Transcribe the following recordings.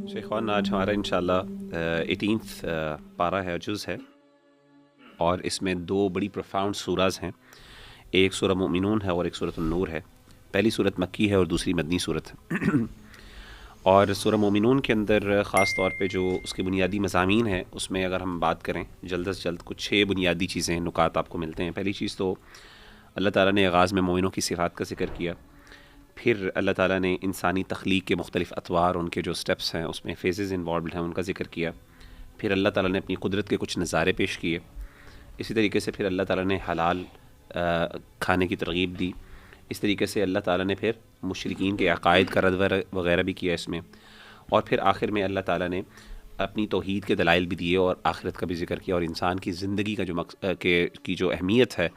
شیخوان آج ہمارا انشاءاللہ 18th پارہ ہے، جز ہے، اور اس میں دو بڑی پروفاؤنڈ سورز ہیں. ایک سورہ مومنون ہے اور ایک سورۃ النور ہے. پہلی سورت مکی ہے اور دوسری مدنی سورت ہے. اور سورہ مومنون کے اندر خاص طور پہ جو اس کے بنیادی مضامین ہیں، اس میں اگر ہم بات کریں جلد از جلد کچھ 6 بنیادی چیزیں نکات آپ کو ملتے ہیں. پہلی چیز تو اللہ تعالیٰ نے آغاز میں مومنوں کی صفات کا ذکر کیا. پھر اللہ تعالیٰ نے انسانی تخلیق کے مختلف اطوار، ان کے جو سٹیپس ہیں، اس میں فیزز انوالوڈ ہیں، ان کا ذکر کیا. پھر اللہ تعالیٰ نے اپنی قدرت کے کچھ نظارے پیش کیے. اسی طریقے سے پھر اللہ تعالیٰ نے حلال کھانے کی ترغیب دی. اس طریقے سے اللہ تعالیٰ نے پھر مشرکین کے عقائد کا رد وغیرہ بھی کیا اس میں. اور پھر آخر میں اللہ تعالیٰ نے اپنی توحید کے دلائل بھی دیے اور آخرت کا بھی ذکر کیا، اور انسان کی زندگی کا کی جو اہمیت ہے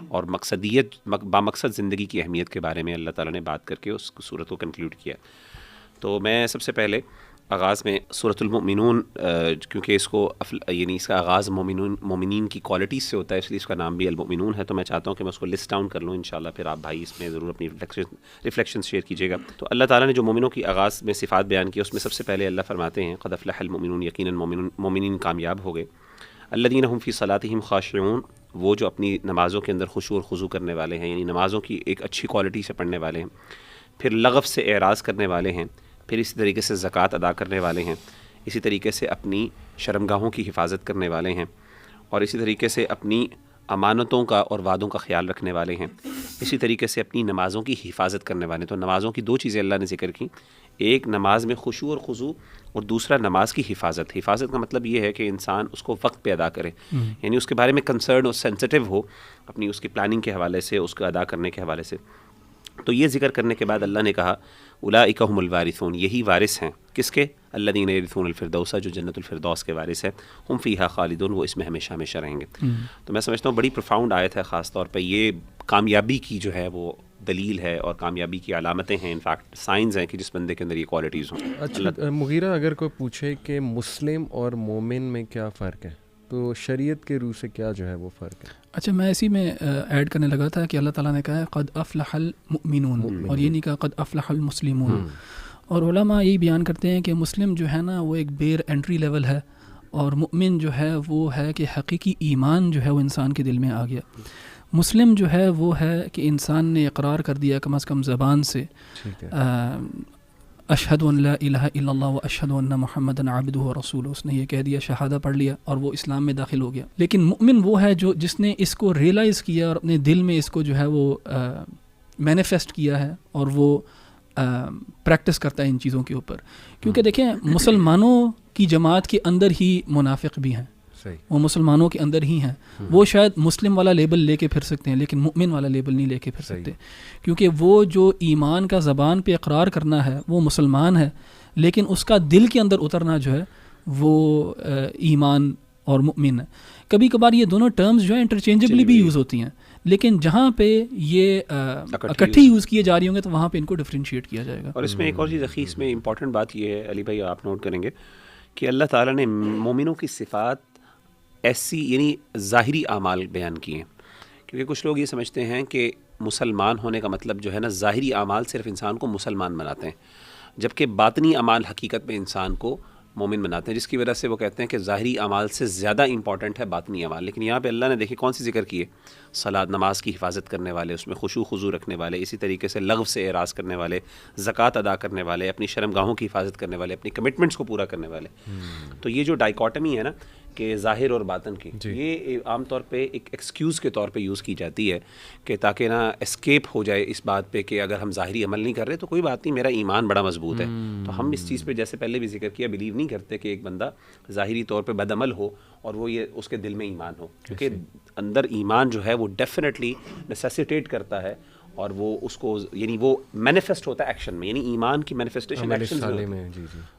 اور مقصدیت، بامقصد زندگی کی اہمیت کے بارے میں اللہ تعالیٰ نے بات کر کے اس صورت کو کنکلوڈ کیا. تو میں سب سے پہلے آغاز میں سورۃ المؤمنون، کیونکہ اس کو یعنی اس کا آغاز مومنین کی کوالٹیز سے ہوتا ہے، اس لیے اس کا نام بھی المؤمنون ہے. تو میں چاہتا ہوں کہ میں اس کو لسٹ ڈاؤن کر لوں انشاءاللہ، پھر آپ بھائی اس میں ضرور اپنی ریفلیکشنز شیئر کیجیے گا. تو اللہ تعالیٰ نے جو مومنوں کی آغاز میں صفات بیان کی، اس میں سب سے پہلے اللہ فرماتے ہیں قد افلح المؤمنون، یقیناً مومنین کامیاب ہو گئے. الذین هم فی صلاتہم خاشعون، وہ جو اپنی نمازوں کے اندر خشوع اور خضوع کرنے والے ہیں، یعنی نمازوں کی ایک اچھی کوالٹی سے پڑھنے والے ہیں. پھر لغو سے اعراض کرنے والے ہیں. پھر اسی طریقے سے زکوٰۃ ادا کرنے والے ہیں. اسی طریقے سے اپنی شرمگاہوں کی حفاظت کرنے والے ہیں. اور اسی طریقے سے اپنی امانتوں کا اور وعدوں کا خیال رکھنے والے ہیں. اسی طریقے سے اپنی نمازوں کی حفاظت کرنے والے ہیں. تو نمازوں کی 2 چیزیں اللہ نے ذکر کی، ایک نماز میں خشوع اور خضوع، اور دوسرا نماز کی حفاظت. حفاظت کا مطلب یہ ہے کہ انسان اس کو وقت پہ ادا کرے، یعنی اس کے بارے میں کنسرن اور سینسٹیو ہو اپنی اس کی پلاننگ کے حوالے سے، اس کو ادا کرنے کے حوالے سے. تو یہ ذکر کرنے کے بعد اللہ نے کہا اولئک هم الوارثون، یہی وارث ہیں. کس کے؟ الذین یرثون الفردوس، جو جنت الفردوس کے وارث ہیں. ہم فیہا خالدون، وہ اس میں ہمیشہ ہمیشہ رہیں گے. تو میں سمجھتا ہوں بڑی پروفاؤنڈ آیت ہے، خاص طور پہ یہ کامیابی کی جو ہے وہ دلیل ہے اور کامیابی کی علامتیں ہیں، انفیکٹ سائنز ہیں کہ جس بندے کے اندر یہ کوالٹیز ہوں. اچھا مغیرہ، اگر کوئی پوچھے کہ مسلم اور مومن میں کیا فرق ہے، تو شریعت کے روح سے کیا جو ہے وہ فرق ہے؟ اچھا، میں اسی میں ایڈ کرنے لگا تھا کہ اللہ تعالیٰ نے کہا ہے قد افلح المؤمنون، اور یہ نہیں کہا قد افلح المسلمون. اور علماء یہی بیان کرتے ہیں کہ مسلم جو ہے نا وہ ایک بیر انٹری لیول ہے، اور مؤمن جو ہے وہ ہے کہ حقیقی ایمان جو ہے وہ انسان کے دل میں آ گیا. مسلم جو ہے وہ ہے کہ انسان نے اقرار کر دیا کم از کم زبان سے، اشہد ان لا الہ الا اللہ و اشہد ان محمدًا عبدہ و رسولہ، اس نے یہ کہہ دیا، شہادہ پڑھ لیا اور وہ اسلام میں داخل ہو گیا. لیکن مؤمن وہ ہے جس نے اس کو ریئلائز کیا اور اپنے دل میں اس کو جو ہے وہ مینیفیسٹ کیا ہے، اور وہ پریکٹس کرتا ہے ان چیزوں کے اوپر. کیونکہ دیکھیں مسلمانوں کی جماعت کے اندر ہی منافق بھی ہیں، وہ مسلمانوں کے اندر ہی ہیں. وہ شاید مسلم والا لیبل لے کے پھر سکتے ہیں لیکن مؤمن والا لیبل نہیں لے کے پھر سکتے، کیونکہ وہ جو ایمان کا زبان پہ اقرار کرنا ہے وہ مسلمان ہے، لیکن اس کا دل کے اندر اترنا جو ہے وہ ایمان اور مؤمن ہے. کبھی کبھار یہ دونوں ٹرمز جو ہیں انٹرچینجبلی بھی یوز ہوتی ہیں، لیکن جہاں پہ یہ اکٹھی یوز کیے جا رہی ہوں گے تو وہاں پہ ان کو ڈفرینشیٹ کیا جائے گا. اور اس میں ایک اور چیز اخیری اس میں امپورٹنٹ بات یہ ہے، علی بھائی آپ نوٹ کریں گے کہ اللہ تعالیٰ نے مومنوں کی صفات ایسی یعنی ظاہری اعمال بیان کیے ہیں. کیونکہ کچھ لوگ یہ سمجھتے ہیں کہ مسلمان ہونے کا مطلب جو ہے نا ظاہری اعمال صرف انسان کو مسلمان بناتے ہیں، جبکہ باطنی اعمال حقیقت میں انسان کو مومن بناتے ہیں، جس کی وجہ سے وہ کہتے ہیں کہ ظاہری اعمال سے زیادہ امپورٹنٹ ہے باطنی اعمال. لیکن یہاں پہ اللہ نے دیکھیں کون سی ذکر کی ہے، صلاۃ، نماز کی حفاظت کرنے والے، اس میں خشوع خضوع رکھنے والے، اسی طریقے سے لغو سے اعراض کرنے والے، زکوٰۃ ادا کرنے والے، اپنی شرمگاہوں کی حفاظت کرنے والے، اپنی کمٹمنٹس کو پورا کرنے والے. تو یہ جو ڈائیکاٹمی ہے نا کہ ظاہر اور باطن کی، یہ عام طور پہ ایک ایکسکیوز کے طور پہ یوز کی جاتی ہے کہ تاکہ نا اسکیپ ہو جائے اس بات پہ کہ اگر ہم ظاہری عمل نہیں کر رہے تو کوئی بات نہیں، میرا ایمان بڑا مضبوط ہے. تو ہم اس چیز پہ جیسے پہلے بھی ذکر کیا بلیو نہیں کرتے کہ ایک بندہ ظاہری طور پہ بد عمل ہو اور وہ یہ اس کے دل میں ایمان ہو، کیونکہ اندر ایمان جو ہے وہ ڈیفینیٹلی نیسیسیٹیٹ کرتا ہے، اور وہ اس کو یعنی وہ مینیفیسٹ ہوتا ہے ایکشن میں، یعنی ایمان کی مینیفیسٹیشن ایکشن میں.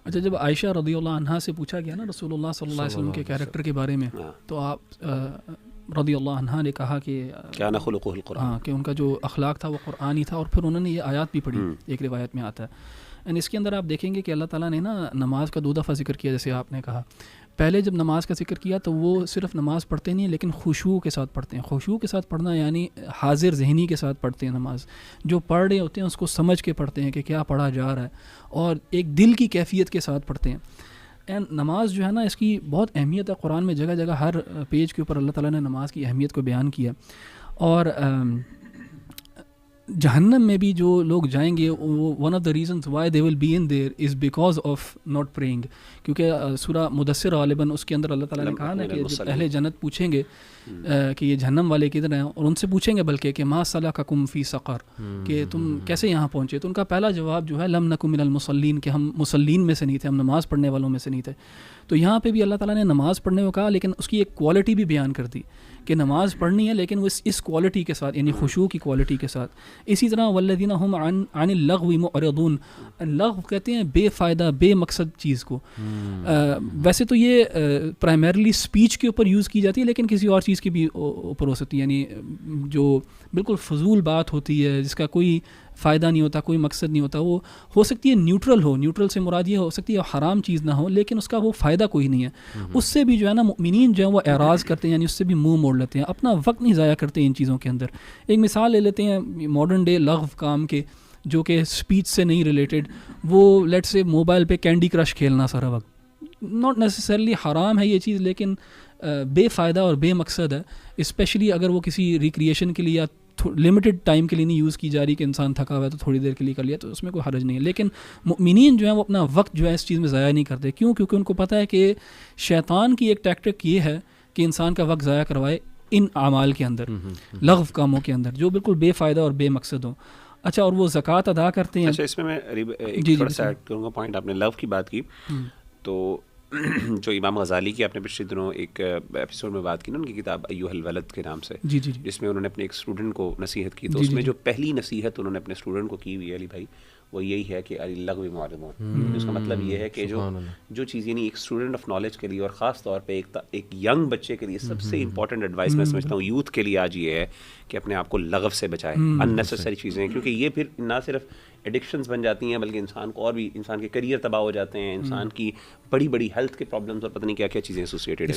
اچھا، جب عائشہ رضی اللہ عنہا سے پوچھا گیا نا رسول اللہ صلی اللہ علیہ وسلم کے کیریکٹر کے بارے میں، تو آپ رضی اللہ عنہا نے کہا کہ کان خلقہ القرآن، کہ ان کا جو اخلاق تھا وہ قرآنی تھا. اور پھر انہوں نے یہ آیات بھی پڑھی، ایک روایت میں آتا ہے اینڈ اس کے اندر آپ دیکھیں گے کہ اللہ تعالیٰ نے نا نماز کا 2 دفعہ ذکر کیا، جیسے آپ نے کہا. پہلے جب نماز کا ذکر کیا تو وہ صرف نماز پڑھتے نہیں ہیں لیکن خشوع کے ساتھ پڑھتے ہیں. خشوع کے ساتھ پڑھنا یعنی حاضر ذہنی کے ساتھ پڑھتے ہیں نماز. جو پڑھ رہے ہوتے ہیں اس کو سمجھ کے پڑھتے ہیں کہ کیا پڑھا جا رہا ہے، اور ایک دل کی کیفیت کے ساتھ پڑھتے ہیں. اینڈ نماز جو ہے نا اس کی بہت اہمیت ہے. قرآن میں جگہ جگہ ہر پیج کے اوپر اللہ تعالیٰ نے نماز کی اہمیت کو بیان کیا. اور جہنم میں بھی جو لوگ جائیں گے وہ one of the reasons why they will be in there is because of not praying. کیونکہ سورہ مدثر غالباً اس کے اندر اللہ تعالیٰ نے کہا نا کہ جب اہل جنت پوچھیں گے کہ یہ جہنم والے کدھر ہیں، اور ان سے پوچھیں گے بلکہ کہ ما سلککم فی سقر، کہ تم کیسے یہاں پہنچے، تو ان کا پہلا جواب جو ہے لم نکن من المصلین، کہ ہم مصلین میں سے نہیں تھے، ہم نماز پڑھنے والوں میں سے نہیں تھے. تو یہاں پہ بھی اللہ تعالیٰ نے نماز پڑھنے کو کہا، لیکن اس کی ایک کوالٹی بھی بیان کر دی کہ نماز پڑھنی ہے لیکن وہ اس کوالٹی کے ساتھ، یعنی خشوع کی کوالٹی کے ساتھ. اسی طرح والذین هم عن اللغو معرضون، لغو کہتے ہیں بے فائدہ بے مقصد چیز کو. ویسے تو یہ پرائمرلی اسپیچ کے اوپر یوز کی جاتی ہے، لیکن کسی اور چیز کی بھی اوپر ہو سکتی ہے، یعنی جو بالکل فضول بات ہوتی ہے جس کا کوئی فائدہ نہیں ہوتا، کوئی مقصد نہیں ہوتا، وہ ہو سکتی ہے نیوٹرل ہو. نیوٹرل سے مراد یہ ہو سکتی ہے حرام چیز نہ ہو لیکن اس کا وہ فائدہ کوئی نہیں ہے. اس سے بھی جو ہے نا مؤمنین جو ہیں وہ اعراض کرتے ہیں، یعنی اس سے بھی منہ موڑ لیتے ہیں، اپنا وقت نہیں ضائع کرتے ان چیزوں کے اندر. ایک مثال لے لیتے ہیں ماڈرن ڈے لغو کام کے جو کہ اسپیچ سے نہیں ریلیٹڈ. وہ لیٹ سے موبائل پہ کینڈی کرش کھیلنا سارا وقت، ناٹ نیسسرلی حرام ہے یہ چیز لیکن بے فائدہ اور بے مقصد ہے. اسپیشلی اگر وہ کسی ریکریشن کے لیے یا لمیٹڈ ٹائم کے لیے نہیں یوز کی جا رہی کہ انسان تھکا ہوا ہے تو تھوڑی دیر کے لیے کر لیا، تو اس میں کوئی حرج نہیں ہے. لیکن مؤمنین جو ہیں وہ اپنا وقت جو ہے اس چیز میں ضائع نہیں کرتے. کیوں؟ کیونکہ ان کو پتہ ہے کہ شیطان کی ایک ٹیکٹک یہ ہے کہ انسان کا وقت ضائع کروائے ان اعمال کے اندر، لغو کاموں کے اندر جو بالکل بے فائدہ اور بے مقصد ہوں. اچھا، اور وہ زکوٰۃ ادا کرتے ہیں. اچھا، اس میں ایک تھوڑا سا ایڈ کروں گا پوائنٹ. آپ نے لو کی بات کی تو جو امام غزالی کی آپ نے پچھلے دنوں ایک ایپیسوڈ میں بات کی نا، ان کی کتاب ایھا الولد کے نام سے، جس میں انہوں نے اپنے ایک اسٹوڈنٹ کو نصیحت کی. تو اس میں جو پہلی نصیحت انہوں نے اپنے اسٹوڈنٹ کو کی ہوئی ہے علی بھائی، وہ یہی ہے کہ اللغو معرضون. اس کا مطلب یہ ہے کہ جو چیز یعنی ایک اسٹوڈنٹ آف نالج کے لیے اور خاص طور پہ ایک ینگ بچے کے لیے سب سے امپورٹنٹ ایڈوائس میں سمجھتا ہوں یوتھ کے لیے آج یہ ہے کہ اپنے آپ کو لغو سے بچائے، ان نیسیسری چیزیں، کیونکہ یہ پھر نہ صرف ایڈکشنز بن جاتی ہیں بلکہ انسان کو اور بھی، انسان کے کریئر تباہ ہو جاتے ہیں، انسان کی بڑی بڑی ہیلتھ کے پرابلمز اور پتہ نہیں کیا کیا چیزیں ایسوسیٹیڈ ہیں.